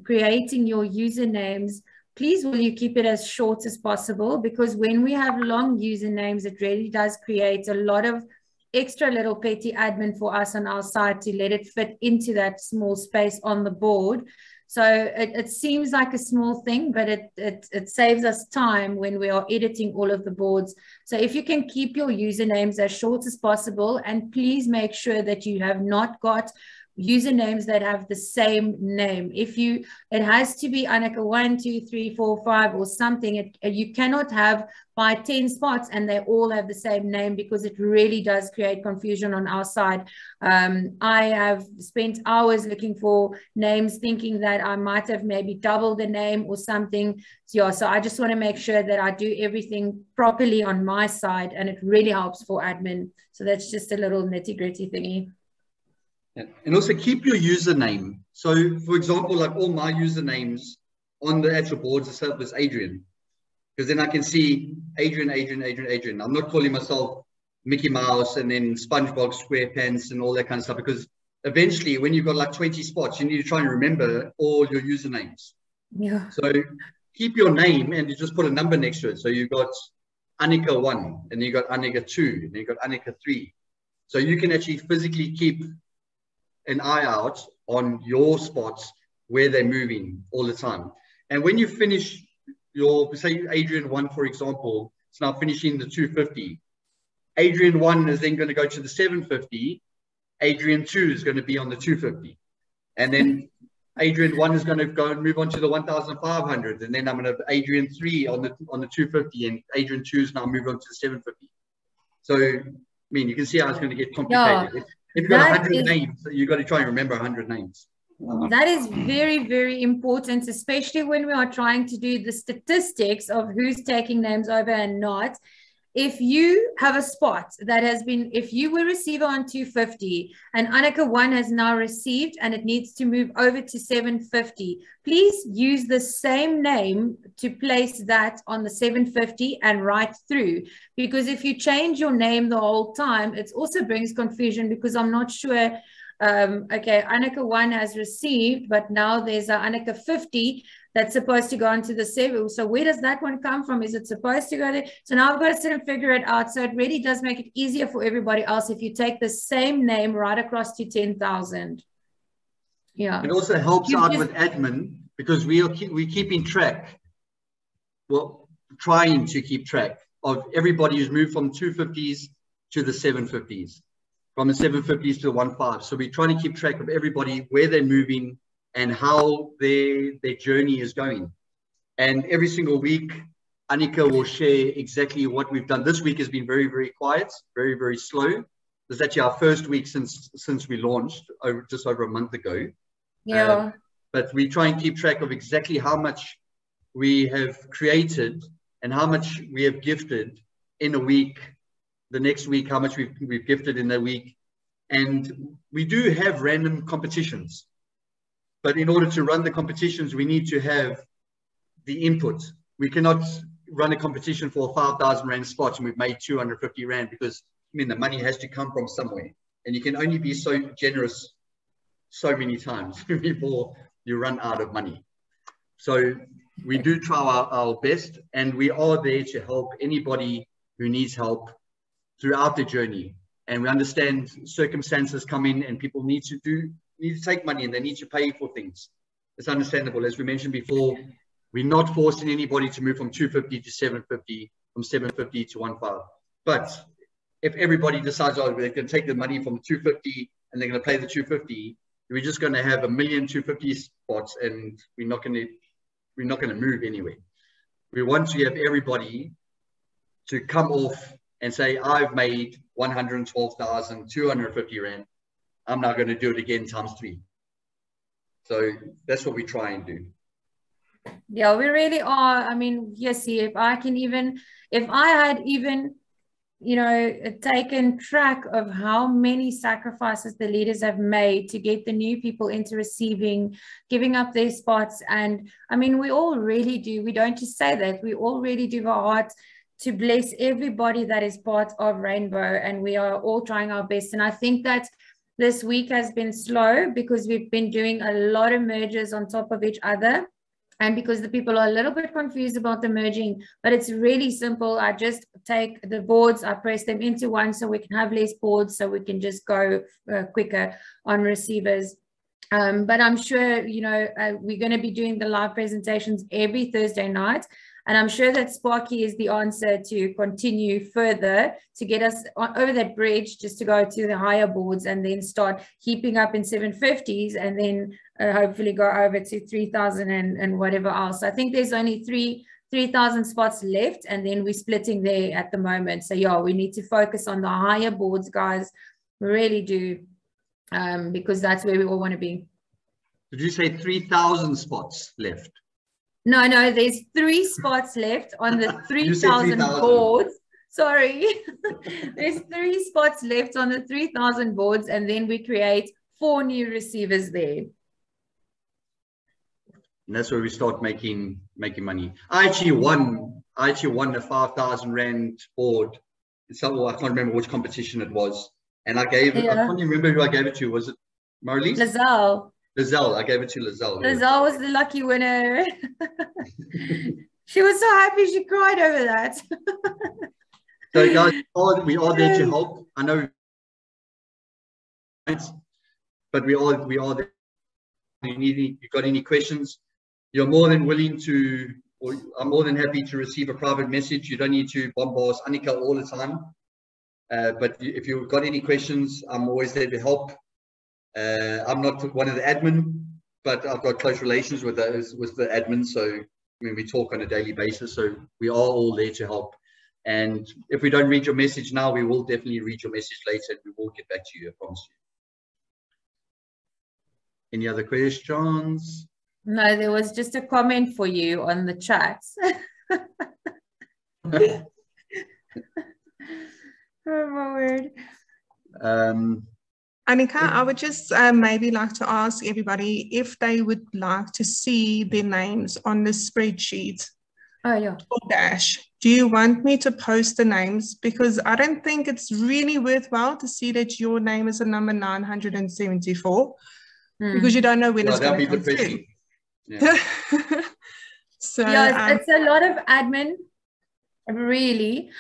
creating your usernames, please will you keep it as short as possible, because when we have long usernames, it really does create a lot of extra little petty admin for us on our side to let it fit into that small space on the board. So it seems like a small thing, but it saves us time when we are editing all of the boards. So if you can keep your usernames as short as possible, and please make sure that you have not got usernames that have the same name. It has to be Annika 1, 2, 3, 4, 5 or something. You cannot have by 10 spots and they all have the same name, because it really does create confusion on our side. I have spent hours looking for names, thinking that I might have maybe doubled the name or something. So, yeah, so I just want to make sure that I do everything properly on my side, and it really helps for admin. So that's just a little nitty-gritty thingy. And also keep your username. So, for example, like all my usernames on the actual boards itself is Adrian, because then I can see Adrian. I'm not calling myself Mickey Mouse and then SpongeBob SquarePants and all that kind of stuff, because eventually when you've got like 20 spots, you need to try and remember all your usernames. Yeah. So keep your name and you just put a number next to it. So you've got Annika 1, and then you got Annika 2, and then you got Annika 3. So you can actually physically keep an eye out on your spots where they're moving all the time. And when you finish your, say Adrian 1, for example, it's now finishing the 250. Adrian 1 is then going to go to the 750. Adrian 2 is going to be on the 250. And then Adrian 1 is going to go and move on to the 1,500. And then I'm going to have Adrian 3 on the 250. And Adrian 2 is now moving on to the 750. So, I mean, you can see how it's going to get complicated. Yeah, if you've got 100 names, you've got to try and remember 100 names. That is very, very important, especially when we are trying to do the statistics of who's taking names over and not. If you have a spot that has been, if you were receiver on 250 and Annika 1 has now received and it needs to move over to 750, please use the same name to place that on the 750 and right through. Because if you change your name the whole time, it also brings confusion, because I'm not sure. Okay, Annika 1 has received, but now there's a Annika 50 that's supposed to go into the 7. So where does that one come from? Is it supposed to go there? So now I've got to sit and figure it out. So it really does make it easier for everybody else if you take the same name right across to 10,000. Yeah. It also helps out with admin, because we're keeping track, well, trying to keep track of everybody who's moved from 250s to the 750s. From the 750s to the 1.5. So we're trying to keep track of everybody, where they're moving and how their journey is going. And every single week, Annika will share exactly what we've done. This week has been very, very quiet, very, very slow. This is actually our first week since we launched just over a month ago. Yeah. But we try and keep track of exactly how much we have created and how much we have gifted in a week. The next week, how much we've gifted in the week. And we do have random competitions. But in order to run the competitions, we need to have the input. We cannot run a competition for a 5,000 Rand spot and we've made 250 Rand, because, I mean, the money has to come from somewhere. And you can only be so generous so many times before you run out of money. So we do try our best, and we are there to help anybody who needs help throughout the journey. And we understand circumstances come in and people need to take money and they need to pay for things. It's understandable. As we mentioned before, we're not forcing anybody to move from 250 to 750, from 750 to 1.5. But if everybody decides, oh, they're going to take the money from 250 and they're going to pay the 250, we're just going to have a million 250 spots and we're not going to move anywhere. We want to have everybody to come off and say, I've made 112,250 Rand. I'm now going to do it again times 3. So that's what we try and do. Yeah, we really are. I mean, yes, if I had even, you know, taken track of how many sacrifices the leaders have made to get the new people into receiving, giving up their spots. And I mean, we all really do. We don't just say that. We all really do our hearts to bless everybody that is part of Rainbow, and we are all trying our best. And I think that this week has been slow because we've been doing a lot of mergers on top of each other, and because the people are a little bit confused about the merging, but it's really simple. I just take the boards, I press them into one so we can have less boards, so we can just go quicker on receivers. But I'm sure, you know, we're going to be doing the live presentations every Thursday night. And I'm sure that Sparky is the answer to continue further to get us over that bridge, just to go to the higher boards and then start heaping up in 750s and then hopefully go over to 3,000 and whatever else. I think there's only 3,000 spots left, and then we're splitting there at the moment. So yeah, we need to focus on the higher boards, guys. We really do, because that's where we all want to be. Did you say 3,000 spots left? No, there's 3 spots left on the 3,000 boards. Sorry. There's 3 spots left on the 3,000 boards, and then we create 4 new receivers there. And that's where we start making money. I actually won a 5,000 Rand board. I can't remember which competition it was. And I gave it, I can't remember who I gave it to. Was it Marlies? Lizelle, I gave it to Lizelle. Lizelle was the lucky winner. She was so happy she cried over that. So guys, we are there to help. I know, but we are there you've got any questions, you're more than willing to, or I'm more than happy to receive a private message. You don't need to bombard Annika all the time. But if you've got any questions, I'm always there to help. I'm not one of the admin, but I've got close relations with the admin. So I mean, we talk on a daily basis. So we are all there to help. And if we don't read your message now, we will definitely read your message later, and we will get back to you, I promise you. Any other questions? No, there was just a comment for you on the chat. Oh my word. Annika, I would just maybe like to ask everybody if they would like to see their names on the spreadsheet. Oh, yeah. Or dash. Do you want me to post the names? Because I don't think it's really worthwhile to see that your name is a number 974 because you don't know when it's going to come through. Yeah. So yeah, it's a lot of admin, really.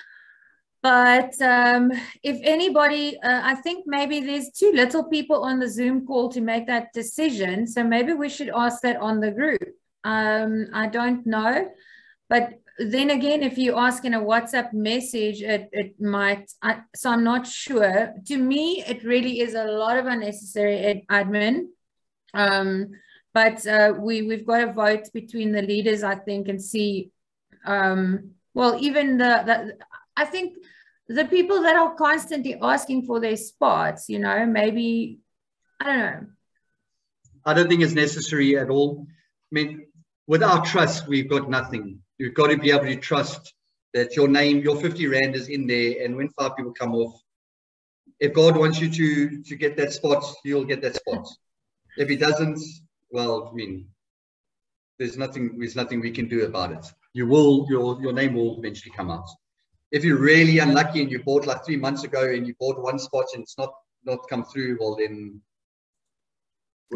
But if anybody, I think maybe there's too little people on the Zoom call to make that decision. So maybe we should ask that on the group. I don't know. But then again, if you ask in a WhatsApp message, it might, so I'm not sure. To me, it really is a lot of unnecessary admin. But we've got to vote between the leaders, I think, and see, well, even I think the people that are constantly asking for their spots, you know, maybe, I don't know. I don't think it's necessary at all. I mean, without trust, we've got nothing. You've got to be able to trust that your name, your 50 Rand is in there, and when 5 people come off, if God wants you to get that spot, you'll get that spot. If he doesn't, well, I mean, there's nothing we can do about it. Your name will eventually come out. If you're really unlucky and you bought like 3 months ago and you bought one spot and it's not come through, well then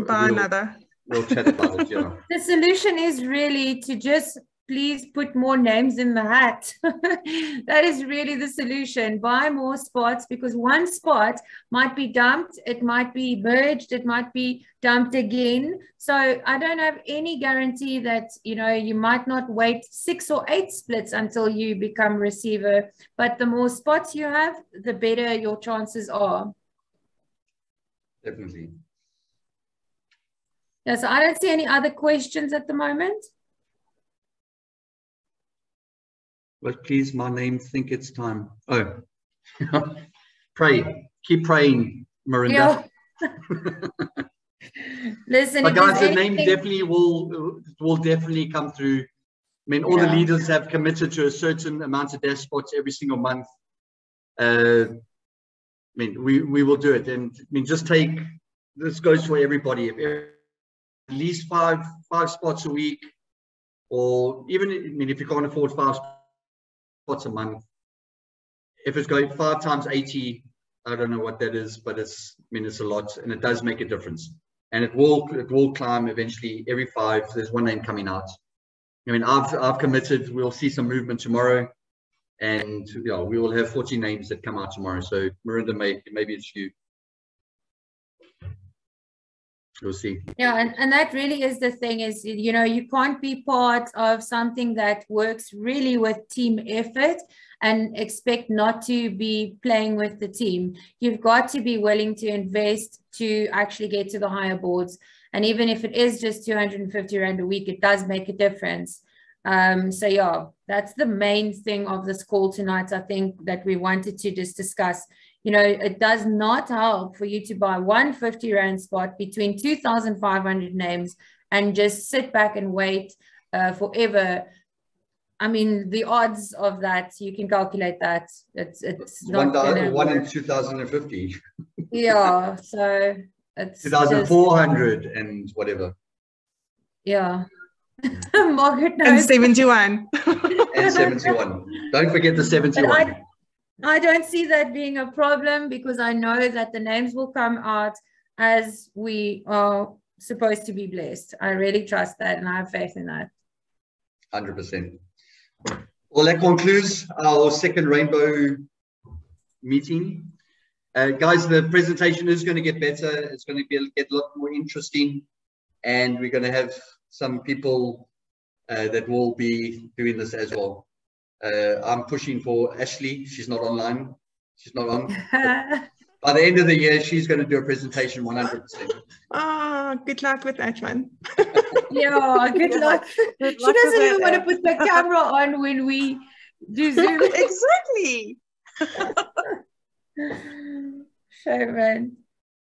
buy another. We'll chat about it. Yeah. The solution is really to just please put more names in the hat. That is really the solution. Buy more spots, because one spot might be dumped, it might be merged, it might be dumped again. So I don't have any guarantee that, you know, you might not wait 6 or 8 splits until you become receiver. But the more spots you have, the better your chances are. Definitely. Yeah, so I don't see any other questions at the moment. But please, my name, think it's time. Oh, pray. Keep praying, Marinda. Yeah. Listen, but guys, the name definitely will definitely come through. I mean, all the leaders have committed to a certain amount of dash spots every single month. I mean, we will do it. And I mean, just take, this goes for everybody. If at least five spots a week, or even, I mean, if you can't afford 5 spots a month, if it's going 5 times 80, I don't know what that is, but it's, I mean, it's a lot, and it does make a difference. And it will climb eventually. Every 5, there's one name coming out. I mean, I've committed. We'll see some movement tomorrow, and yeah, we will have 40 names that come out tomorrow. So Marinda, maybe it's you. We'll see. Yeah, and that really is the thing, is, you know, you can't be part of something that works really with team effort and expect not to be playing with the team. You've got to be willing to invest to actually get to the higher boards. And even if it is just 250 Rand a week, it does make a difference. So yeah, that's the main thing of this call tonight, I think, that we wanted to just discuss. You know, it does not help for you to buy 150 Rand spot between 2,500 names and just sit back and wait forever. I mean, the odds of that, you can calculate that. It's not 1 in 2,050. Yeah, so it's 2,400 and whatever. Yeah. Margaret knows. And 71. And 71. Don't forget the 71. I don't see that being a problem, because I know that the names will come out as we are supposed to be blessed. I really trust that, and I have faith in that. 100%. Well, that concludes our second Rainbow meeting. Guys, the presentation is going to get better. It's going to get a lot more interesting. and we're going to have some people that will be doing this as well. I'm pushing for Ashley. She's not online. She's not on. By the end of the year, she's going to do a presentation 100%. Ah, good luck with that one. Yeah, good luck. Good She luck with doesn't even it, want to put the camera on when we do Zoom. Exactly. Sure, man.